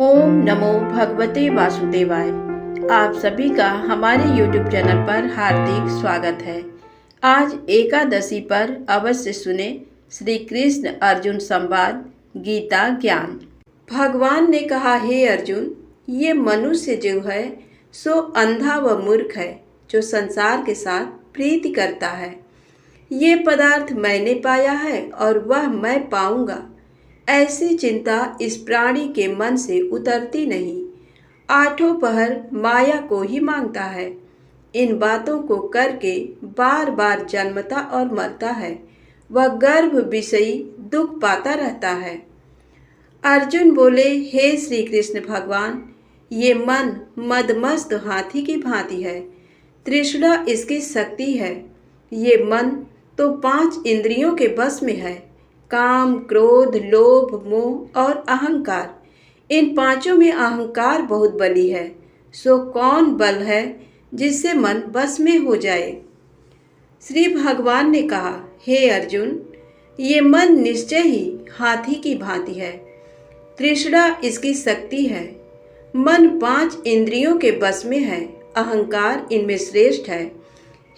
ओम नमो भगवते वासुदेवाय। आप सभी का हमारे YouTube चैनल पर हार्दिक स्वागत है। आज एकादशी पर अवश्य सुने श्री कृष्ण अर्जुन संवाद गीता ज्ञान। भगवान ने कहा, हे अर्जुन, ये मनुष्य जो है सो अंधा व मूर्ख है, जो संसार के साथ प्रीति करता है। ये पदार्थ मैंने पाया है और वह मैं पाऊंगा, ऐसी चिंता इस प्राणी के मन से उतरती नहीं। आठों पहर माया को ही मांगता है। इन बातों को करके बार बार जन्मता और मरता है। वह गर्भ विषयी दुख पाता रहता है। अर्जुन बोले, हे श्री कृष्ण भगवान, ये मन मदमस्त हाथी की भांति है। तृष्णा इसकी शक्ति है। ये मन तो 5 इंद्रियों के बस में है। काम, क्रोध, लोभ, मोह और अहंकार। इन पांचों में अहंकार बहुत बली है। सो कौन बल है जिससे मन बस में हो जाए? श्री भगवान ने कहा, हे अर्जुन, ये मन निश्चय ही हाथी की भांति है। तृष्णा इसकी शक्ति है। मन 5 इंद्रियों के बस में है। अहंकार इनमें श्रेष्ठ है।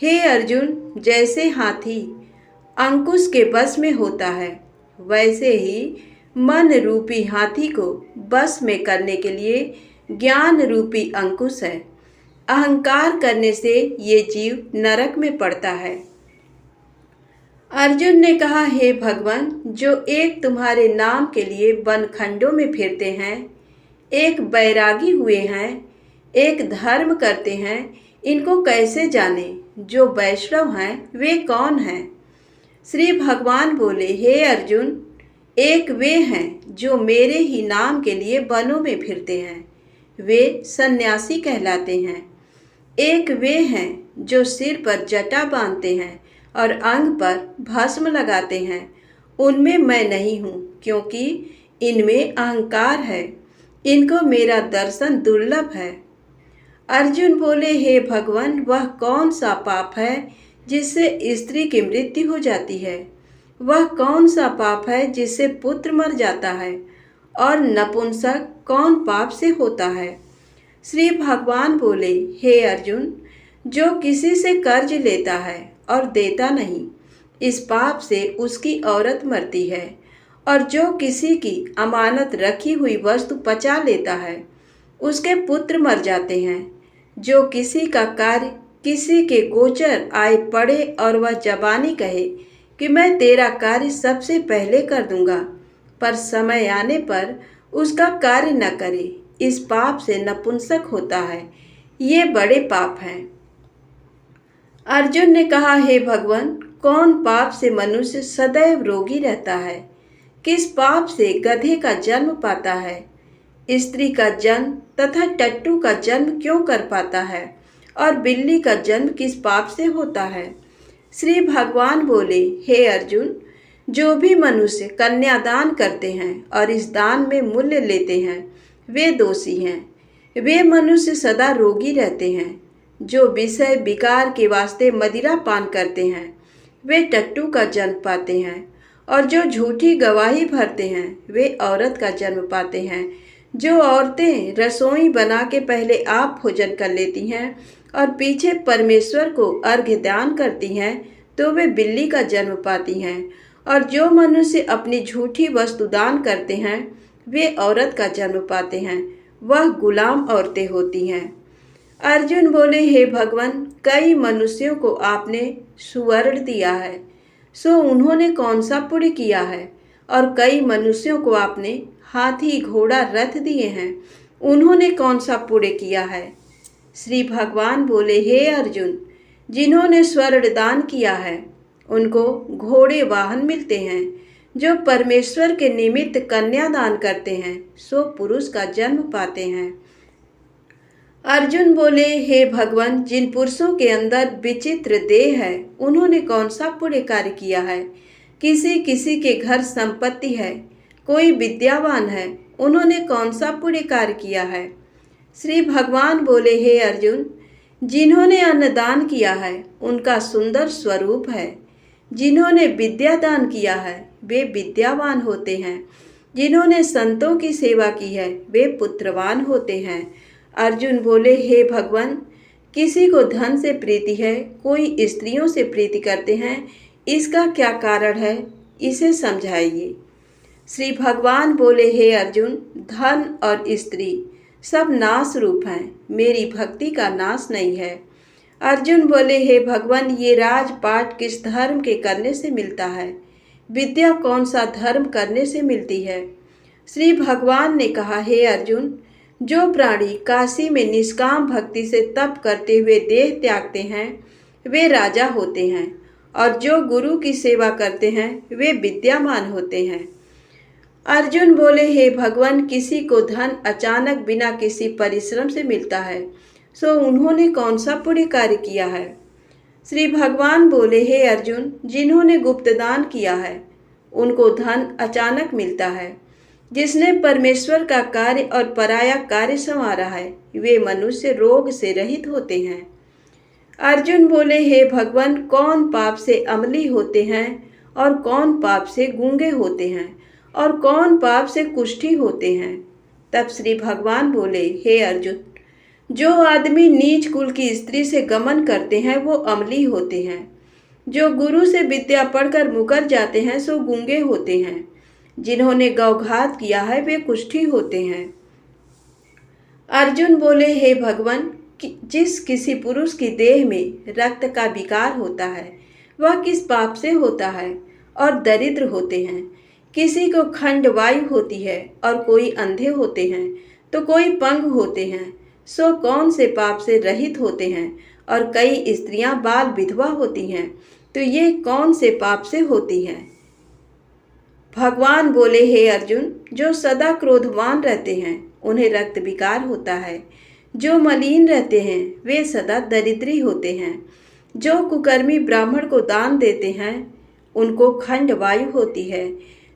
हे अर्जुन, जैसे हाथी अंकुश के बस में होता है, वैसे ही मन रूपी हाथी को बस में करने के लिए ज्ञान रूपी अंकुश है। अहंकार करने से ये जीव नरक में पड़ता है। अर्जुन ने कहा, हे भगवान, जो एक तुम्हारे नाम के लिए वनखंडों में फिरते हैं, एक बैरागी हुए हैं, एक धर्म करते हैं, इनको कैसे जाने? जो वैष्णव हैं वे कौन हैं? श्री भगवान बोले, हे अर्जुन, एक वे हैं जो मेरे ही नाम के लिए वनों में फिरते हैं, वे सन्यासी कहलाते हैं। एक वे हैं जो सिर पर जटा बांधते हैं और अंग पर भस्म लगाते हैं, उनमें मैं नहीं हूँ, क्योंकि इनमें अहंकार है। इनको मेरा दर्शन दुर्लभ है। अर्जुन बोले, हे भगवान, वह कौन सा पाप है जिससे स्त्री की मृत्यु हो जाती है? वह कौन सा पाप है जिससे पुत्र मर जाता है? और नपुंसक कौन पाप से होता है? श्री भगवान बोले, हे अर्जुन, जो किसी से कर्ज लेता है और देता नहीं, इस पाप से उसकी औरत मरती है। और जो किसी की अमानत रखी हुई वस्तु पचा लेता है, उसके पुत्र मर जाते हैं। जो किसी का कार्य किसी के गोचर आए पड़े और वह जबानी कहे कि मैं तेरा कार्य सबसे पहले कर दूंगा, पर समय आने पर उसका कार्य न करे, इस पाप से नपुंसक होता है। ये बड़े पाप हैं। अर्जुन ने कहा, हे भगवान, कौन पाप से मनुष्य सदैव रोगी रहता है? किस पाप से गधे का जन्म पाता है? स्त्री का जन्म तथा टट्टू का जन्म क्यों कर पाता है? और बिल्ली का जन्म किस पाप से होता है? श्री भगवान बोले, हे अर्जुन, जो भी मनुष्य कन्यादान करते हैं और इस दान में मूल्य लेते हैं, वे दोषी हैं। वे मनुष्य सदा रोगी रहते हैं। जो विषय विकार के वास्ते मदिरा पान करते हैं, वे टट्टू का जन्म पाते हैं। और जो झूठी गवाही भरते हैं, वे औरत का जन्म पाते हैं। जो औरतें रसोई बना के पहले आप भोजन कर लेती हैं और पीछे परमेश्वर को अर्घ्य दान करती हैं, तो वे बिल्ली का जन्म पाती हैं। और जो मनुष्य अपनी झूठी वस्तु दान करते हैं, वे औरत का जन्म पाते हैं। वह गुलाम औरतें होती हैं। अर्जुन बोले, हे भगवान, कई मनुष्यों को आपने सुवर्ण दिया है, सो उन्होंने कौन सा पुण्य किया है? और कई मनुष्यों को आपने हाथी, घोड़ा, रथ दिए हैं, उन्होंने कौन सा पुण्य किया है? श्री भगवान बोले, हे अर्जुन, जिन्होंने स्वर्ण दान किया है, उनको घोड़े वाहन मिलते हैं। जो परमेश्वर के निमित्त कन्या दान करते हैं, सो पुरुष का जन्म पाते हैं। अर्जुन बोले, हे भगवान, जिन पुरुषों के अंदर विचित्र देह है, उन्होंने कौन सा पुण्य कार्य किया है? किसी किसी के घर संपत्ति है, कोई विद्यावान है, उन्होंने कौन सा पुण्य कार्य किया है? श्री भगवान बोले, हे अर्जुन, जिन्होंने अन्नदान किया है, उनका सुंदर स्वरूप है। जिन्होंने विद्या दान किया है, वे विद्यावान होते हैं। जिन्होंने संतों की सेवा की है वे पुत्रवान होते हैं। अर्जुन बोले, हे भगवान, किसी को धन से प्रीति है, कोई स्त्रियों से प्रीति करते हैं, इसका क्या कारण है, इसे समझाइए। श्री भगवान बोले, हे अर्जुन, धन और स्त्री सब नाश रूप हैं, मेरी भक्ति का नाश नहीं है। अर्जुन बोले, हे भगवान, ये राजपाट किस धर्म के करने से मिलता है, विद्या कौन सा धर्म करने से मिलती है। श्री भगवान ने कहा, हे अर्जुन, जो प्राणी काशी में निष्काम भक्ति से तप करते हुए देह त्यागते हैं वे राजा होते हैं, और जो गुरु की सेवा करते हैं वे विद्यामान होते हैं। अर्जुन बोले, हे भगवान, किसी को धन अचानक बिना किसी परिश्रम से मिलता है, सो उन्होंने कौन सा पुण्य कार्य किया है। श्री भगवान बोले, हे अर्जुन, जिन्होंने गुप्तदान किया है उनको धन अचानक मिलता है। जिसने परमेश्वर का कार्य और पराया कार्य संवारा है वे मनुष्य रोग से रहित होते हैं। अर्जुन बोले, हे भगवान, कौन पाप से अमली होते हैं और कौन पाप से गूंगे होते हैं और कौन पाप से कुष्ठी होते हैं। तब श्री भगवान बोले, हे अर्जुन, जो आदमी नीच कुल की स्त्री से गमन करते हैं वो अमली होते हैं, जो गुरु से विद्या पढ़कर मुकर जाते हैं सो गूंगे होते हैं, जिन्होंने गौघात किया है वे कुष्ठी होते हैं। अर्जुन बोले, हे भगवान, जिस किसी पुरुष की देह में रक्त का विकार होता है वह किस पाप से होता है और दरिद्र होते हैं। किसी को खंड वायु होती है और कोई अंधे होते हैं तो कोई पंग होते हैं, सो कौन से पाप से रहित होते हैं, और कई स्त्रियां बाल विधवा होती हैं तो ये कौन से पाप से होती हैं। भगवान बोले, हे अर्जुन, जो सदा क्रोधवान रहते हैं उन्हें रक्त विकार होता है, जो मलिन रहते हैं वे सदा दरिद्री होते हैं, जो कुकर्मी ब्राह्मण को दान देते हैं उनको खंड वायु होती है,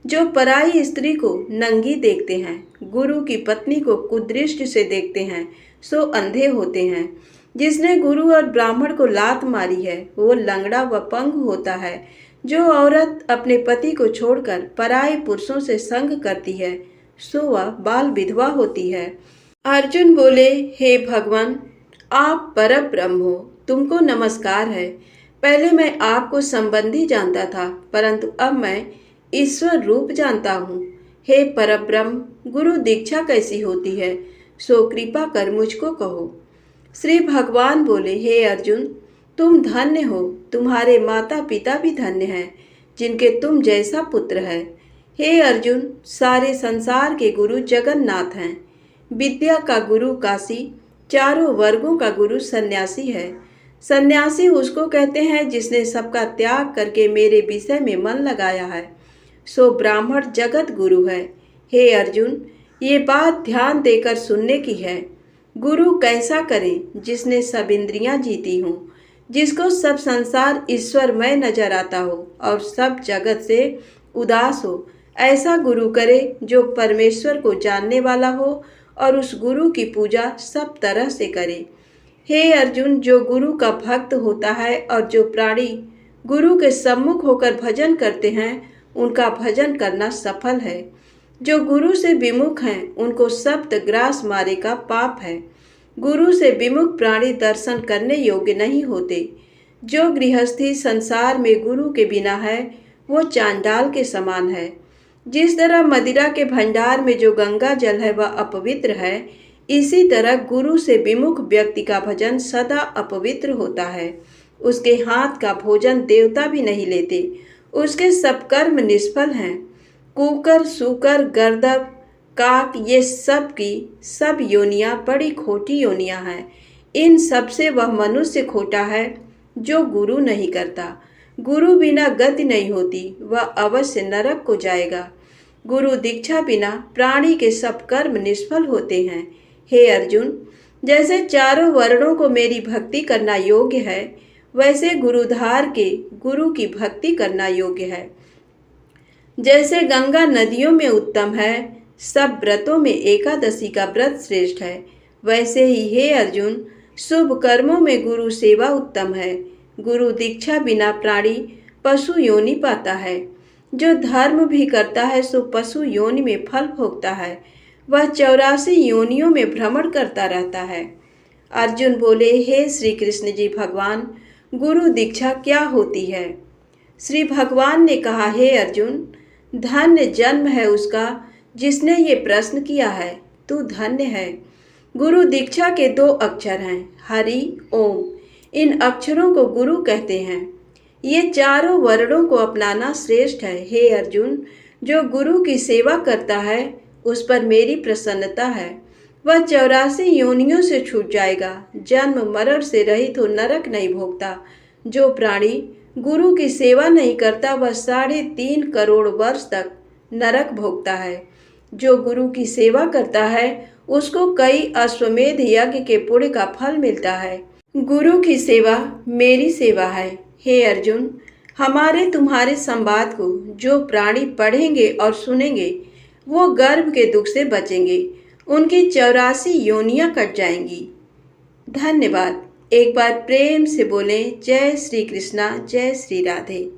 जो पराई स्त्री को नंगी देखते हैं, गुरु की पत्नी को कुदृष्टि से देखते हैं सो अंधे होते हैं, जिसने गुरु और ब्राह्मण को लात मारी है वो लंगड़ा व पंग होता है, जो औरत अपने पति को छोड़कर पराये पुरुषों से संग करती है सो वह बाल विधवा होती है। अर्जुन बोले, हे भगवान, आप परब्रह्म हो, तुमको नमस्कार है। पहले मैं आपको संबंधी जानता था परंतु अब मैं ईश्वर रूप जानता हूँ। हे परब्रह्म, गुरु दीक्षा कैसी होती है, सो कृपा कर मुझको कहो। श्री भगवान बोले, हे अर्जुन, तुम धन्य हो, तुम्हारे माता पिता भी धन्य हैं जिनके तुम जैसा पुत्र है। हे अर्जुन, सारे संसार के गुरु जगन्नाथ हैं। विद्या का गुरु काशी, चारों वर्गों का गुरु सन्यासी है। सन्यासी उसको कहते हैं जिसने सबका त्याग करके मेरे विषय में मन लगाया है, सो ब्राह्मण जगत गुरु है। हे अर्जुन, ये बात ध्यान देकर सुनने की है। गुरु कैसा करे जिसने सब इंद्रियां जीती हों, जिसको सब संसार ईश्वरमय नजर आता हो और सब जगत से उदास हो। ऐसा गुरु करे जो परमेश्वर को जानने वाला हो और उस गुरु की पूजा सब तरह से करे। हे अर्जुन, जो गुरु का भक्त होता है और जो प्राणी गुरु के सम्मुख होकर भजन करते हैं उनका भजन करना सफल है। जो गुरु से विमुख हैं उनको सप्तग्रास मारे का पाप है। गुरु से विमुख प्राणी दर्शन करने योग्य नहीं होते। जो गृहस्थी संसार में गुरु के बिना है वो चांडाल के समान है। जिस तरह मदिरा के भंडार में जो गंगा जल है वह अपवित्र है, इसी तरह गुरु से विमुख व्यक्ति का भजन सदा अपवित्र होता है। उसके हाथ का भोजन देवता भी नहीं लेते, उसके सब कर्म निष्फल हैं। कुकर, सूकर, गर्दभ, काक, ये सब की सब योनियां बड़ी खोटी योनियां हैं। इन सब से वह मनुष्य खोटा है जो गुरु नहीं करता। गुरु बिना गति नहीं होती, वह अवश्य नरक को जाएगा। गुरु दीक्षा बिना प्राणी के सब कर्म निष्फल होते हैं। हे अर्जुन, जैसे चारों वर्णों को मेरी भक्ति करना योग्य है वैसे गुरुधार के गुरु की भक्ति करना योग्य है। जैसे गंगा नदियों में उत्तम है, सब व्रतों में एकादशी का व्रत श्रेष्ठ है, वैसे ही हे अर्जुन, शुभ कर्मों में गुरु सेवा उत्तम है। गुरु दीक्षा बिना प्राणी पशु योनि पाता है। जो धर्म भी करता है सो पशु योनि में फल भोगता है, वह 84 योनियों में भ्रमण करता रहता है। अर्जुन बोले, हे श्री कृष्ण जी भगवान, गुरु दीक्षा क्या होती है? श्री भगवान ने कहा, हे अर्जुन, धन्य जन्म है उसका जिसने ये प्रश्न किया है, तू धन्य है। गुरु दीक्षा के 2 अक्षर हैं, हरि ओम। इन अक्षरों को गुरु कहते हैं। ये चारों वर्णों को अपनाना श्रेष्ठ है। हे अर्जुन, जो गुरु की सेवा करता है उस पर मेरी प्रसन्नता है। वह 84 योनियों से छूट जाएगा, जन्म मरण से रहित हो नरक नहीं भोगता। जो प्राणी गुरु की सेवा नहीं करता वह 3.5 करोड़ वर्ष तक नरक भोगता है। जो गुरु की सेवा करता है उसको कई अश्वमेध यज्ञ के पुण्य का फल मिलता है। गुरु की सेवा मेरी सेवा है। हे अर्जुन, हमारे तुम्हारे संवाद को जो प्राणी पढ़ेंगे और सुनेंगे वो गर्भ के दुख से बचेंगे, उनकी 84 योनियां कट जाएंगी। धन्यवाद। एक बार प्रेम से बोलें, जय श्री कृष्णा, जय श्री राधे।